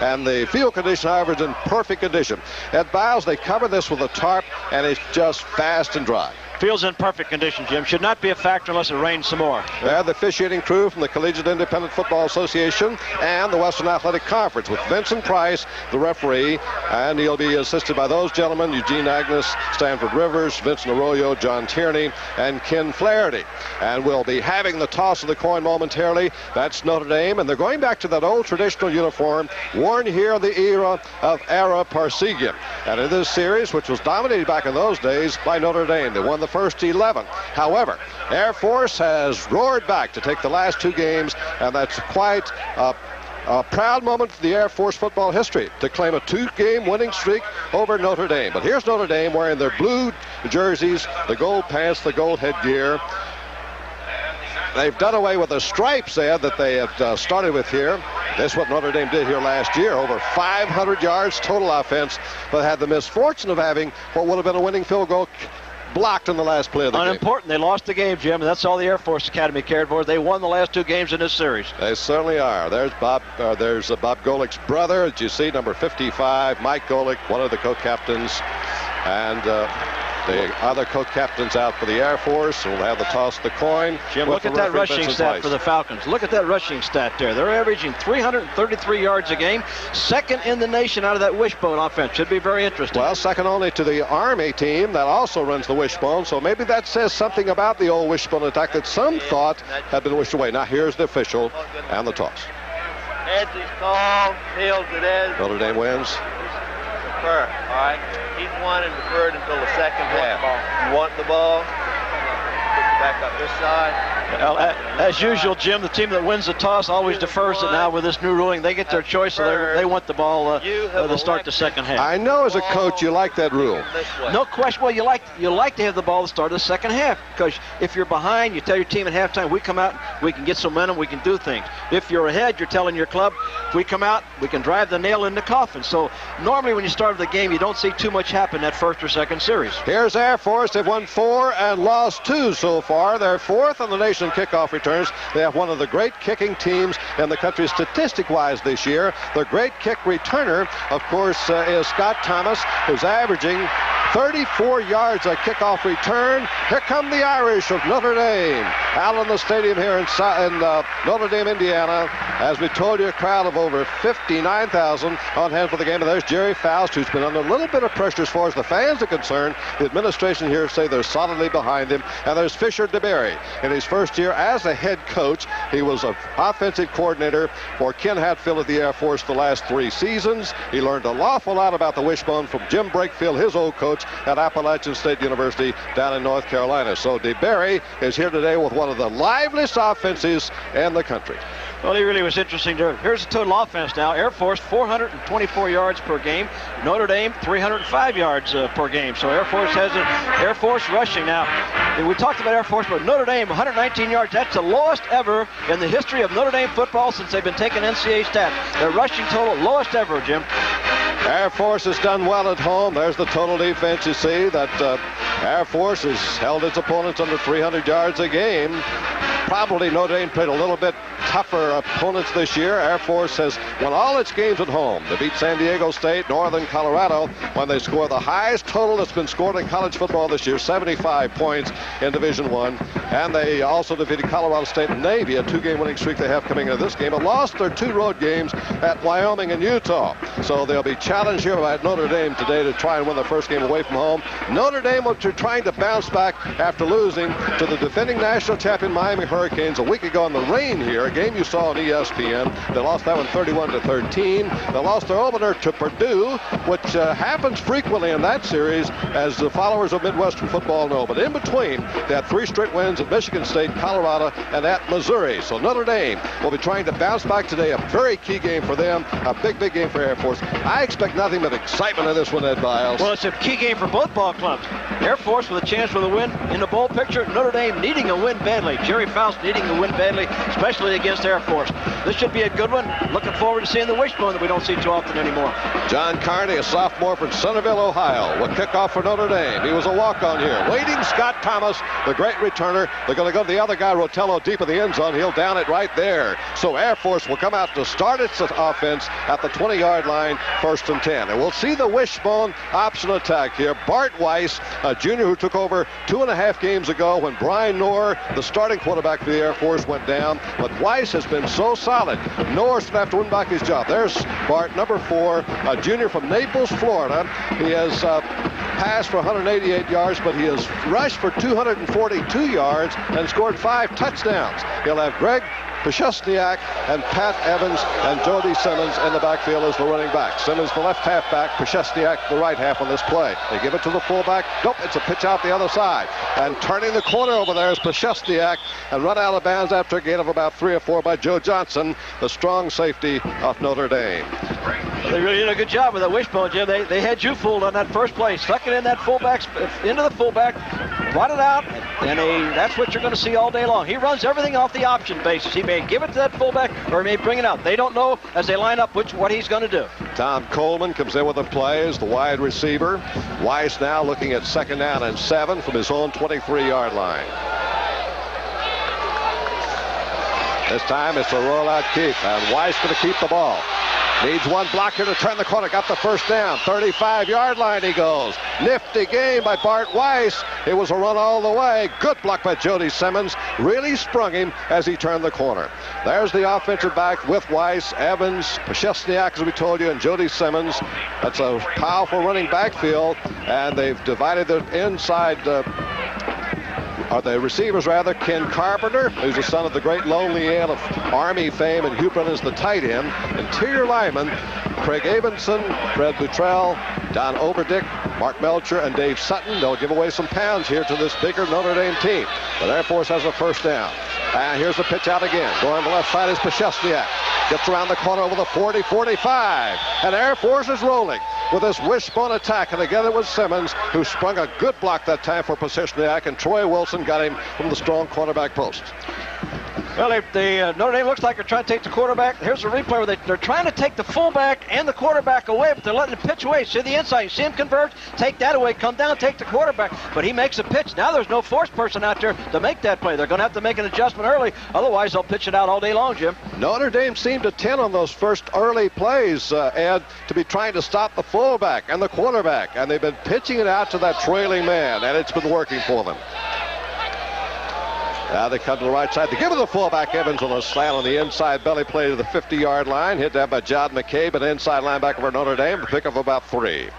and the field condition, however, is in perfect condition. At Biles, they cover this with a tarp, and it's just fast and dry. Field's in perfect condition, Jim. Should not be a factor unless it rains some more. The officiating crew from the Collegiate Independent Football Association and the Western Athletic Conference, with Vincent Price, the referee, and he'll be assisted by those gentlemen: Eugene Agnes, Stanford Rivers, Vincent Arroyo, John Tierney, and Ken Flaherty. And we'll be having the toss of the coin momentarily. That's Notre Dame, and they're going back to that old traditional uniform worn here in the era of Ara Parsegian. And in this series, which was dominated back in those days by Notre Dame, they won the first 11. However, Air Force has roared back to take the last two games, and that's quite a proud moment for the Air Force football history to claim a two-game winning streak over Notre Dame. But here's Notre Dame wearing their blue jerseys, the gold pants, the gold headgear. They've done away with the stripes there that they had started with here. That's what Notre Dame did here last year. Over 500 yards total offense, but had the misfortune of having what would have been a winning field goal blocked in the last play of the game. Unimportant. They lost the game, Jim, and that's all the Air Force Academy cared for. They won the last two games in this series. They certainly are. There's Bob Golick's brother, as you see, number 55, Mike Golick, one of the co-captains, and the other co-captains out for the Air Force. We'll have the toss of the coin. Jim, look at that rushing stat for the Falcons. Look at that rushing stat there. They're averaging 333 yards a game. Second in the nation out of that wishbone offense. Should be very interesting. Well, second only to the Army team that also runs the wishbone. So maybe that says something about the old wishbone attack that some thought had been wished away. Now here's the official and the toss. Heads is called. Tails it is. Notre Dame wins. Defer. All right. Keep one and deferred until the second half. You want the ball? Put it back up this side. Well, as usual, Jim, the team that wins the toss always defers it now with this new ruling. They get their choice, so they want the ball to start the second half. I know as a coach you like that rule. No question. Well, you like to have the ball to start the second half, because if you're behind, you tell your team at halftime, we come out, we can get some momentum, we can do things. If you're ahead, you're telling your club, if we come out, we can drive the nail in the coffin. So normally when you start the game, you don't see too much happen that first or second series. Here's Air Force. They've won 4 and lost 2 so far. They're 4th in the nation kickoff returns. They have one of the great kicking teams in the country statistic-wise this year. The great kick returner, of course, is Scott Thomas, who's averaging 34 yards a kickoff return. Here come the Irish of Notre Dame out in the stadium here in Notre Dame, Indiana. As we told you, a crowd of over 59,000 on hand for the game. And there's Jerry Faust, who's been under a little bit of pressure as far as the fans are concerned. The administration here say they're solidly behind him. And there's Fisher DeBerry. In his first year as a head coach, he was an offensive coordinator for Ken Hatfield at the Air Force the last 3 seasons. He learned an awful lot about the wishbone from Jim Brakefield, his old coach at Appalachian State University down in North Carolina. So DeBerry is here today with one of the liveliest offenses in the country. Well, he really was interesting. Here's the total offense now. Air Force, 424 yards per game. Notre Dame, 305 yards per game. So Air Force has Air Force rushing now. We talked about Air Force, but Notre Dame, 119 yards. That's the lowest ever in the history of Notre Dame football since they've been taking NCAA stats. Their rushing total, lowest ever, Jim. Air Force has done well at home. There's the total defense. You see that Air Force has held its opponents under 300 yards a game. Probably Notre Dame played a little bit tougher opponents this year. Air Force has won all its games at home. They beat San Diego State, Northern Colorado, when they score the highest total that's been scored in college football this year, 75 points in Division I. And they also defeated Colorado State and Navy, a 2-game winning streak they have coming into this game, and lost their 2 road games at Wyoming and Utah. So they'll be challenged here by Notre Dame today to try and win the first game away from home. Notre Dame are trying to bounce back after losing to the defending national champion Miami Hurricanes a week ago in the rain here, a game you saw on ESPN. They lost that one 31-13. They lost their opener to Purdue, which happens frequently in that series, as the followers of Midwestern football know. But in between, they had 3 straight wins at Michigan State, Colorado, and at Missouri. So Notre Dame will be trying to bounce back today. A very key game for them, a big game for Air Force. I expect nothing but excitement in this one, Ed Biles. Well, it's a key game for both ball clubs. Air Force with a chance for the win in the bowl picture. Notre Dame needing a win badly. Jerry Fowler House needing to win badly, especially against Air Force. This should be a good one. Looking forward to seeing the wishbone that we don't see too often anymore. John Carney, a sophomore from Centerville, Ohio, will kick off for Notre Dame. He was a walk-on here. Waiting Scott Thomas, the great returner. They're going to go to the other guy, Rotello, deep in the end zone. He'll down it right there. So Air Force will come out to start its offense at the 20-yard line, 1st and 10. And we'll see the wishbone option attack here. Bart Weiss, a junior who took over 2.5 games ago when Brian Knorr, the starting quarterback for the Air Force, went down. But Weiss has been so solid. Knorr's going to have to win back his job. There's Bart, number 4, a junior from Naples, Florida. He has passed for 188 yards, but he has rushed for 242 yards and scored 5 touchdowns. He'll have Greg Pashusniak and Pat Evans and Jody Simmons in the backfield as the running back. Simmons the left halfback, Pashusniak the right half on this play. They give it to the fullback. Nope, it's a pitch out the other side. And turning the corner over there is Pashusniak and run out of bounds after a gain of about 3 or 4 by Joe Johnson, the strong safety of Notre Dame. They really did a good job with that wishbone, Jim. They had you fooled on that first play. Stuck it in that fullback, into the fullback, brought it out, and that's what you're going to see all day long. He runs everything off the option basis. He may give it to that fullback or he may bring it out. They don't know as they line up what he's going to do. Tom Coleman comes in with the play as the wide receiver. Weiss now looking at 2nd down and 7 from his own 23-yard line. This time it's a rollout keep, and Weiss going to keep the ball. Needs one blocker to turn the corner. Got the 1st down. 35-yard line he goes. Nifty game by Bart Weiss. It was a run all the way. Good block by Jody Simmons. Really sprung him as he turned the corner. There's the offensive back with Weiss, Evans, Pashusniak, as we told you, and Jody Simmons. That's a powerful running backfield, and they've divided the inside the receivers rather. Ken Carpenter, who's the son of the great Lone Leanne of Army fame, and Hugh Brennan is the tight end. Interior linemen, Craig Abenson, Fred Luttrell, Don Oberdick, Mark Melcher, and Dave Sutton. They'll give away some pounds here to this bigger Notre Dame team. But Air Force has a 1st down. And here's the pitch out again. Going on the left side is Pashusniak. Gets around the corner over the 40, 45. And Air Force is rolling with this wishbone attack. And again, it was Simmons who sprung a good block that time for Pashusniak, and Troy Wilson got him from the strong cornerback post. Well, Notre Dame looks like they're trying to take the quarterback. Here's a replay where they're trying to take the fullback and the quarterback away, but they're letting the pitch away. See the inside. You see him converge, take that away, come down, take the quarterback. But he makes a pitch. Now there's no force person out there to make that play. They're going to have to make an adjustment early. Otherwise, they'll pitch it out all day long, Jim. Notre Dame seemed to tend on those first early plays, Ed, to be trying to stop the fullback and the quarterback. And they've been pitching it out to that trailing man, and it's been working for them. Now they come to the right side. They give it to the fullback, Evans, on a slant on the inside belly play to the 50-yard line. Hit down by John McCabe, an inside linebacker for Notre Dame. A pick of about 3.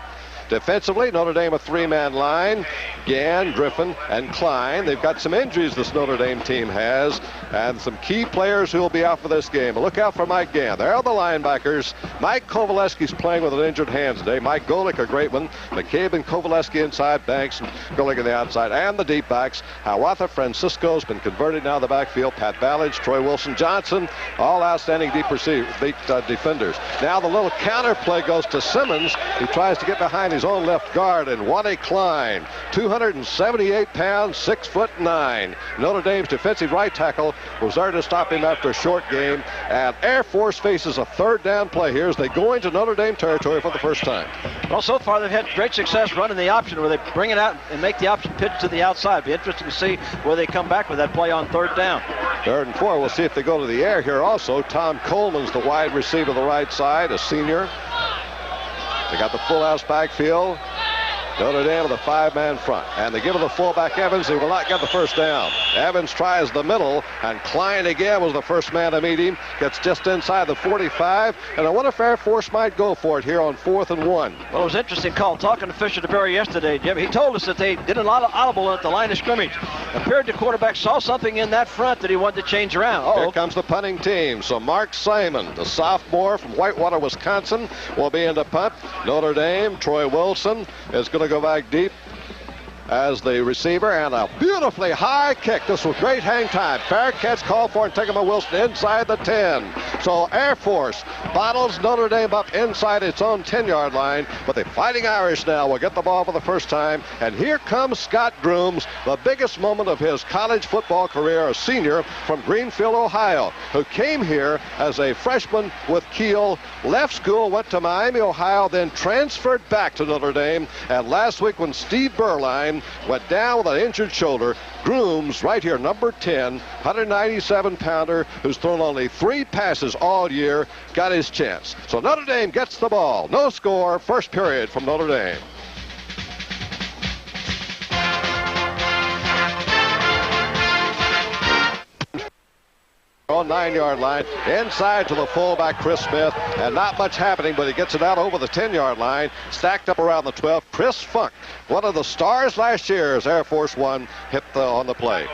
Defensively, Notre Dame a 3-man line. Gann, Griffin, and Klein. They've got some injuries this Notre Dame team has, and some key players who will be out for this game. Look out for Mike Gann. There are the linebackers. Mike Kovaleski's playing with an injured hand today. Mike Golick, a great one. McCabe and Kovaleski inside. Banks and Golick on the outside. And the deep backs. Hawatha Francisco's been converted now to the backfield. Pat Ballage, Troy Wilson Johnson, all outstanding deep defenders. Now the little counter play goes to Simmons. He tries to get behind his own left guard, and Wade Klein, 278 pounds, 6'9". Notre Dame's defensive right tackle was there to stop him after a short game, and Air Force faces a 3rd down play here as they go into Notre Dame territory for the first time. Well, so far they've had great success running the option where they bring it out and make the option pitch to the outside. Be interesting to see where they come back with that play on 3rd down. 3rd and 4. We'll see if they go to the air here also. Tom Coleman's the wide receiver to the right side, a senior. They got the full house backfield. Notre Dame with a 5-man front. And they give it the fullback Evans. He will not get the 1st down. Evans tries the middle, and Klein again was the first man to meet him. Gets just inside the 45. And I wonder if Air Force might go for it here on 4th and 1. Well, it was an interesting call. Talking to Fisher DeBerry yesterday, Jim, he told us that they did a lot of audible at the line of scrimmage. Appeared the quarterback saw something in that front that he wanted to change around. Here comes the punting team. So Mark Simon, the sophomore from Whitewater, Wisconsin, will be in the punt. Notre Dame, Troy Wilson is going to go back deep as the receiver, and a beautifully high kick. This was great hang time. Fair catch called for, and taken by Wilson inside the 10. So Air Force bottles Notre Dame up inside its own 10-yard line, but the Fighting Irish now will get the ball for the first time. And here comes Scott Grooms, the biggest moment of his college football career, a senior from Greenfield, Ohio, who came here as a freshman with Kiel, left school, went to Miami, Ohio, then transferred back to Notre Dame. And last week when Steve Berline went down with an injured shoulder, Grooms, right here, number 10, 197-pounder, who's thrown only 3 passes all year, got his chance. So Notre Dame gets the ball. No score, first period from Notre Dame. On 9-yard line, inside to the fullback, Chris Smith, and not much happening, but he gets it out over the 10-yard line, stacked up around the 12. Chris Funk, one of the stars last year as Air Force One, hit on the play.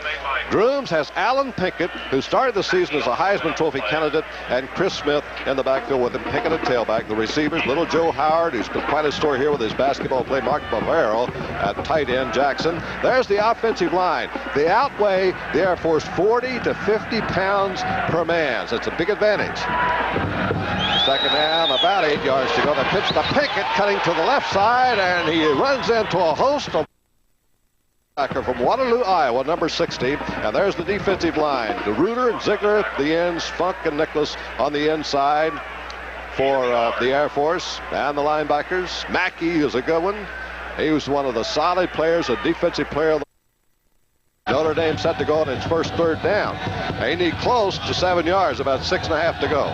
Grooms has Alan Pinkett, who started the season as a Heisman Trophy candidate, and Chris Smith in the backfield with him. Pinkett at tailback. The receivers, little Joe Howard, who's been quite a story here with his basketball play, Mark Bavaro at tight end, Jackson. There's the offensive line. They outweigh the Air Force 40 to 50 pounds per man. So it's a big advantage. Second down, about 8 yards to go. The pitch to Pinkett, cutting to the left side, and he runs into a host of from Waterloo, Iowa, number 60. And there's the defensive line. DeRuiter and Ziegler at the ends, Funk and Nicholas on the inside for the Air Force. And the linebackers. Mackey is a good one. He was one of the solid players, a defensive player of the Notre Dame set to go on its first third down. They need close to 7 yards, about 6.5 to go.